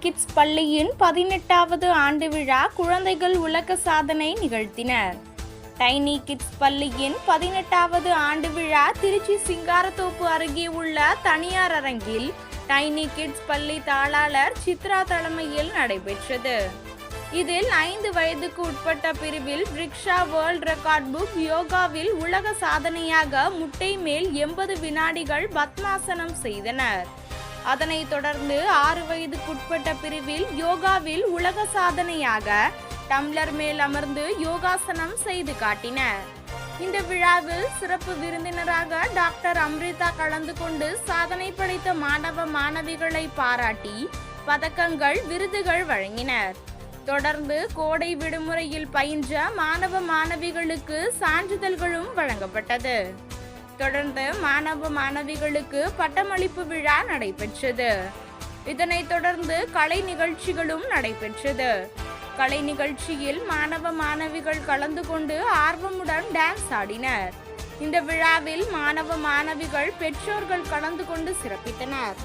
Kids பள்ளியின் 18வது ஆண்டு விழா குழந்தைகள் உலக சாதனை நிகழ்த்தினர். டைனி கிட்ஸ் பள்ளியின் 18வது ஆண்டு விழா திருச்சி சிங்காரத்தோப்பு அருகே உள்ள தனியார் அரங்கில் டைனி கிட்ஸ் பள்ளி தாளாளர் சித்ரா தலைமையில் நடைபெற்றது. இதில் 5 வயதுக்கு உட்பட்ட பிரிவில் ரிக்ஷா வேர்ல்ட் ரெக்கார்ட் புக் யோகாவில் உலக சாதனையாக முட்டை மேல் 80 வினாடிகள் பத்மாசனம் செய்தனர். அதனைத் தொடர்ந்து 6 வயதுக்குட்பட்ட பிரிவில் யோகாவில் உலக சாதனையாக டம்ளர் மேல் அமர்ந்து யோகாசனம் செய்து காட்டினர். இந்த விழாவில் சிறப்பு விருந்தினராக டாக்டர் அம்ரிதா கலந்து கொண்டு சாதனை படைத்த மாணவ மாணவிகளை பாராட்டி பதக்கங்கள், விருதுகள் வழங்கினர். தொடர்ந்து கோடை விடுமுறையில் பயின்ற மாணவ மாணவிகளுக்கு சான்றிதழ்களும் வழங்கப்பட்டது. தொடர்ந்து மாணவ மாணவிகளுக்கு பட்டமளிப்பு விழா நடைபெற்றது. இதனைத் தொடர்ந்து கலை நிகழ்ச்சிகளும் நடைபெற்றது. கலை நிகழ்ச்சியில் மாணவ மாணவிகள் கலந்து கொண்டு ஆர்வமுடன் டான்ஸ் ஆடினர். இந்த விழாவில் மாணவ மாணவிகள் பெற்றோர்கள் கலந்து கொண்டு சிறப்பித்தனர்.